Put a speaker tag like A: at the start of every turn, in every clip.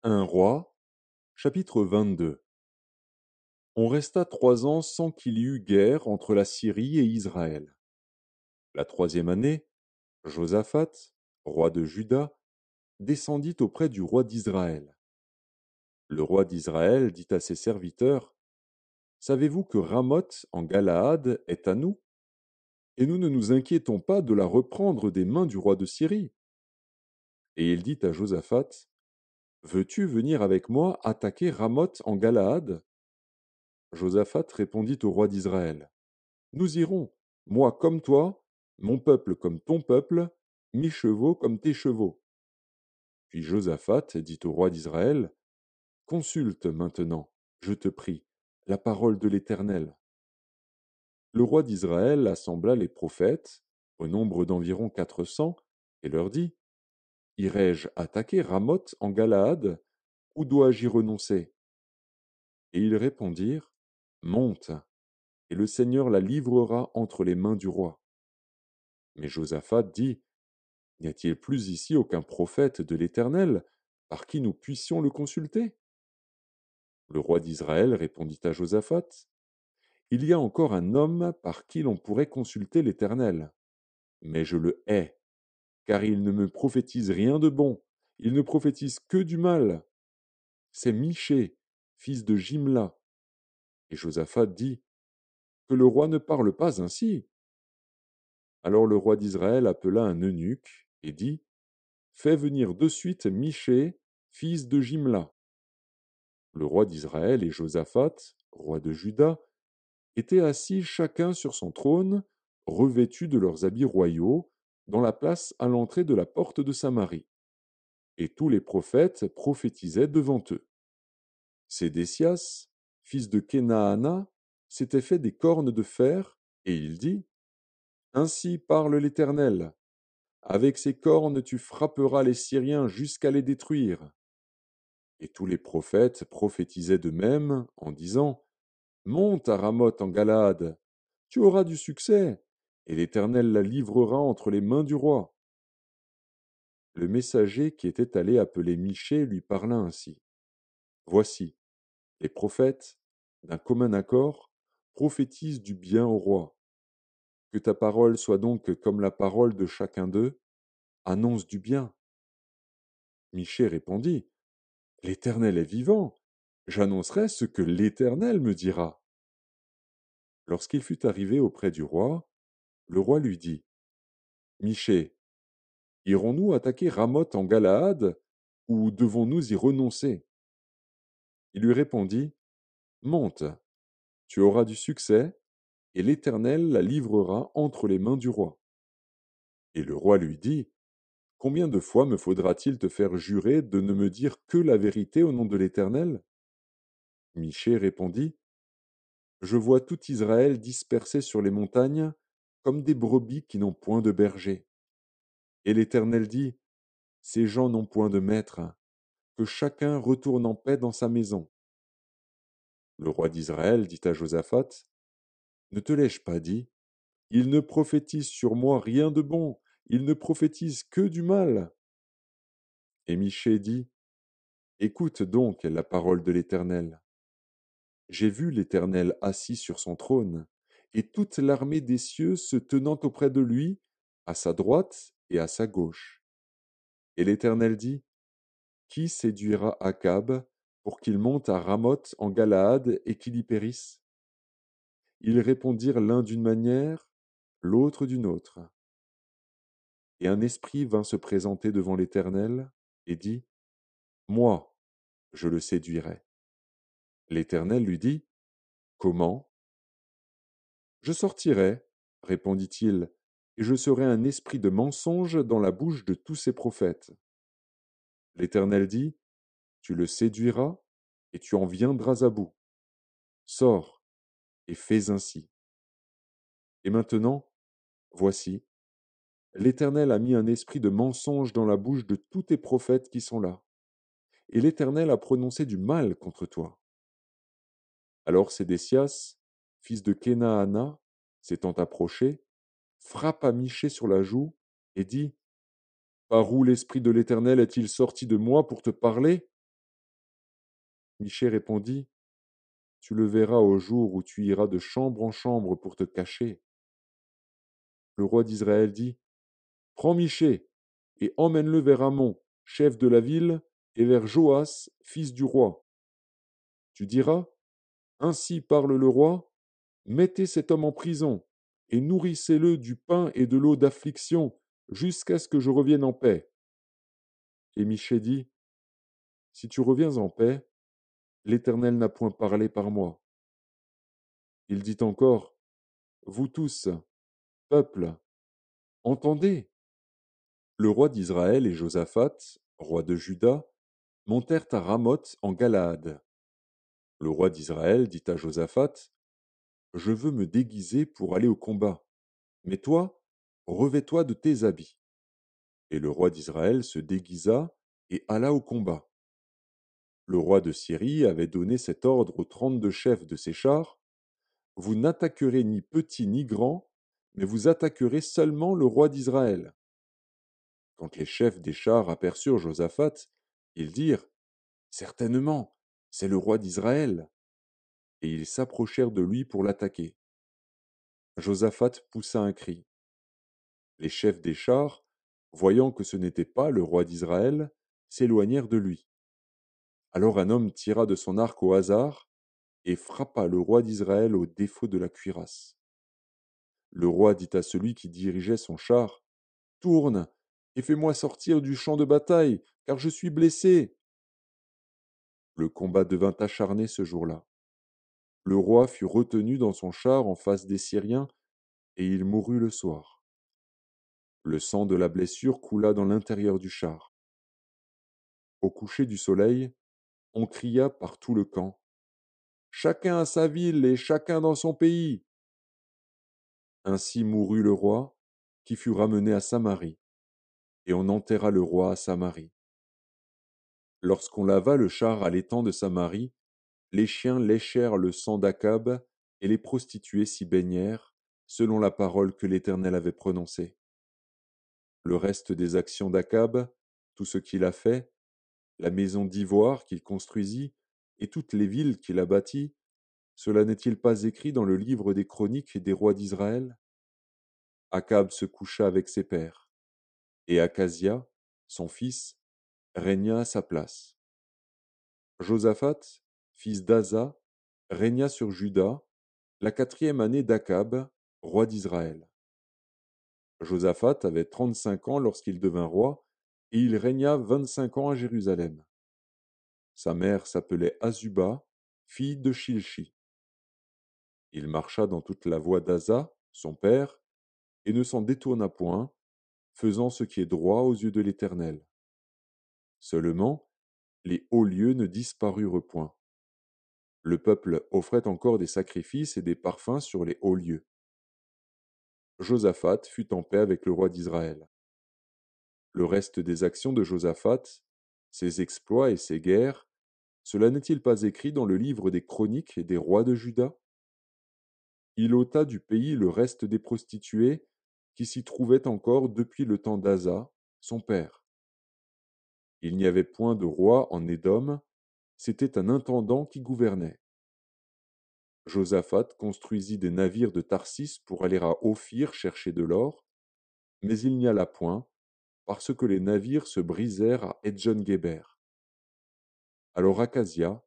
A: Un roi, chapitre 22. On resta 3 ans sans qu'il y eût guerre entre la Syrie et Israël. La troisième année, Josaphat, roi de Juda, descendit auprès du roi d'Israël. Le roi d'Israël dit à ses serviteurs, savez-vous que Ramoth en Galaad est à nous? Et nous ne nous inquiétons pas de la reprendre des mains du roi de Syrie. Et il dit à Josaphat, veux-tu venir avec moi attaquer Ramoth en Galaad? Josaphat répondit au roi d'Israël, nous irons, moi comme toi, mon peuple comme ton peuple, mes chevaux comme tes chevaux. Puis Josaphat dit au roi d'Israël, consulte maintenant, je te prie, la parole de l'Éternel. Le roi d'Israël assembla les prophètes, au nombre d'environ 400, et leur dit, irai-je attaquer Ramoth en Galaad, ou dois-je y renoncer? Et ils répondirent, monte, et le Seigneur la livrera entre les mains du roi. Mais Josaphat dit, n'y a-t-il plus ici aucun prophète de l'Éternel par qui nous puissions le consulter? Le roi d'Israël répondit à Josaphat, il y a encore un homme par qui l'on pourrait consulter l'Éternel. Mais je le hais, car il ne me prophétise rien de bon, il ne prophétise que du mal. C'est Michée, fils de Jimla. Et Josaphat dit, que le roi ne parle pas ainsi. Alors le roi d'Israël appela un eunuque et dit, fais venir de suite Michée, fils de Jimla. Le roi d'Israël et Josaphat, roi de Juda, étaient assis chacun sur son trône, revêtus de leurs habits royaux, dans la place à l'entrée de la porte de Samarie. Et tous les prophètes prophétisaient devant eux. Sédécias, fils de Kenaana, s'était fait des cornes de fer, et il dit, ainsi parle l'Éternel, avec ces cornes tu frapperas les Syriens jusqu'à les détruire. Et tous les prophètes prophétisaient de même, en disant, monte à Ramoth en Galaad, tu auras du succès, et l'Éternel la livrera entre les mains du roi. Le messager qui était allé appeler Michée lui parla ainsi. Voici, les prophètes, d'un commun accord, prophétisent du bien au roi. Que ta parole soit donc comme la parole de chacun d'eux, annonce du bien. Michée répondit, l'Éternel est vivant, j'annoncerai ce que l'Éternel me dira. Lorsqu'il fut arrivé auprès du roi, le roi lui dit, Michée, irons-nous attaquer Ramoth en Galaad, ou devons-nous y renoncer? Il lui répondit, monte, tu auras du succès, et l'Éternel la livrera entre les mains du roi. Et le roi lui dit, combien de fois me faudra-t-il te faire jurer de ne me dire que la vérité au nom de l'Éternel? Michée répondit, je vois tout Israël dispersé sur les montagnes, comme des brebis qui n'ont point de berger. Et l'Éternel dit, ces gens n'ont point de maître, que chacun retourne en paix dans sa maison. Le roi d'Israël dit à Josaphat, ne te l'ai-je pas dit? Il ne prophétise sur moi rien de bon, il ne prophétise que du mal. Et Michée dit, écoute donc la parole de l'Éternel. J'ai vu l'Éternel assis sur son trône, et toute l'armée des cieux se tenant auprès de lui, à sa droite et à sa gauche. Et l'Éternel dit, qui séduira Akab pour qu'il monte à Ramoth en Galaad et qu'il y périsse? Ils répondirent l'un d'une manière, l'autre d'une autre. Et un esprit vint se présenter devant l'Éternel et dit, moi, je le séduirai. L'Éternel lui dit, comment? Je sortirai, répondit-il, et je serai un esprit de mensonge dans la bouche de tous ses prophètes. L'Éternel dit, tu le séduiras, et tu en viendras à bout. Sors, et fais ainsi. Et maintenant, voici, l'Éternel a mis un esprit de mensonge dans la bouche de tous tes prophètes qui sont là, et l'Éternel a prononcé du mal contre toi. Alors Sédécias, fils de Kenaana, s'étant approché, frappa Michée sur la joue et dit, par où l'Esprit de l'Éternel est-il sorti de moi pour te parler? Michée répondit, tu le verras au jour où tu iras de chambre en chambre pour te cacher. Le roi d'Israël dit, prends Michée et emmène-le vers Amon, chef de la ville, et vers Joas, fils du roi. Tu diras, ainsi parle le roi, mettez cet homme en prison et nourrissez-le du pain et de l'eau d'affliction jusqu'à ce que je revienne en paix. Et Michée dit, si tu reviens en paix, l'Éternel n'a point parlé par moi. Il dit encore, vous tous, peuple, entendez. Le roi d'Israël et Josaphat, roi de Juda, montèrent à Ramoth en Galaad. Le roi d'Israël dit à Josaphat, je veux me déguiser pour aller au combat, mais toi, revêt-toi de tes habits. Et le roi d'Israël se déguisa et alla au combat. Le roi de Syrie avait donné cet ordre aux 32 chefs de ses chars, vous n'attaquerez ni petit ni grand, mais vous attaquerez seulement le roi d'Israël. Quand les chefs des chars aperçurent Josaphat, ils dirent, certainement, c'est le roi d'Israël. Et ils s'approchèrent de lui pour l'attaquer. Josaphat poussa un cri. Les chefs des chars, voyant que ce n'était pas le roi d'Israël, s'éloignèrent de lui. Alors un homme tira de son arc au hasard et frappa le roi d'Israël au défaut de la cuirasse. Le roi dit à celui qui dirigeait son char, tourne et fais-moi sortir du champ de bataille, car je suis blessé. Le combat devint acharné ce jour-là. Le roi fut retenu dans son char en face des Syriens, et il mourut le soir. Le sang de la blessure coula dans l'intérieur du char. Au coucher du soleil, on cria par tout le camp, chacun à sa ville et chacun dans son pays. Ainsi mourut le roi, qui fut ramené à Samarie, et on enterra le roi à Samarie. Lorsqu'on lava le char à l'étang de Samarie, les chiens léchèrent le sang d'Akab, et les prostituées s'y baignèrent, selon la parole que l'Éternel avait prononcée. Le reste des actions d'Akab, tout ce qu'il a fait, la maison d'ivoire qu'il construisit, et toutes les villes qu'il a bâties, cela n'est-il pas écrit dans le livre des chroniques des rois d'Israël? Akab se coucha avec ses pères, et Akazia, son fils, régna à sa place. Josaphat, fils d'Asa, régna sur Juda, la 4e année d'Akab, roi d'Israël. Josaphat avait 35 ans lorsqu'il devint roi, et il régna 25 ans à Jérusalem. Sa mère s'appelait Azuba, fille de Shilchi. Il marcha dans toute la voie d'Asa, son père, et ne s'en détourna point, faisant ce qui est droit aux yeux de l'Éternel. Seulement, les hauts lieux ne disparurent point. Le peuple offrait encore des sacrifices et des parfums sur les hauts lieux. Josaphat fut en paix avec le roi d'Israël. Le reste des actions de Josaphat, ses exploits et ses guerres, cela n'est-il pas écrit dans le livre des chroniques des rois de Juda? Il ôta du pays le reste des prostituées qui s'y trouvaient encore depuis le temps d'Asa, son père. Il n'y avait point de roi en Édom, c'était un intendant qui gouvernait. Josaphat construisit des navires de Tarsis pour aller à Ophir chercher de l'or, mais il n'y alla point, parce que les navires se brisèrent à Edjon-Géber. Alors Akazia,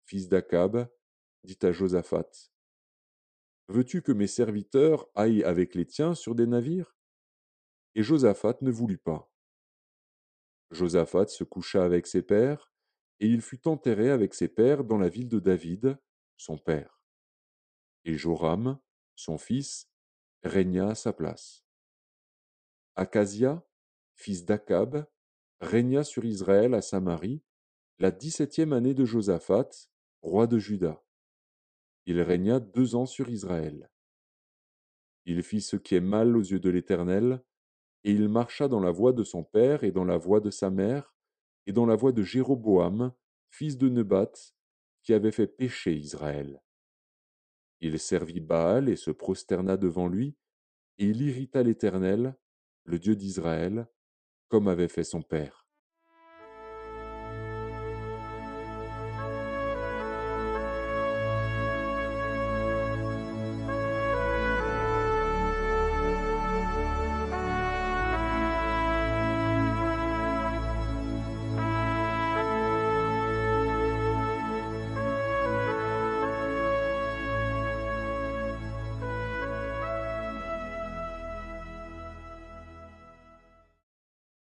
A: fils d'Akab, dit à Josaphat, veux-tu que mes serviteurs aillent avec les tiens sur des navires? Et Josaphat ne voulut pas. Josaphat se coucha avec ses pères, et il fut enterré avec ses pères dans la ville de David, son père. Et Joram, son fils, régna à sa place. Akazia, fils d'Akab, régna sur Israël à Samarie, la 17e année de Josaphat, roi de Juda. Il régna 2 ans sur Israël. Il fit ce qui est mal aux yeux de l'Éternel, et il marcha dans la voie de son père et dans la voie de sa mère, et dans la voie de Jéroboam, fils de Nebat, qui avait fait pécher Israël. Il servit Baal et se prosterna devant lui, et il irrita l'Éternel, le Dieu d'Israël, comme avait fait son père.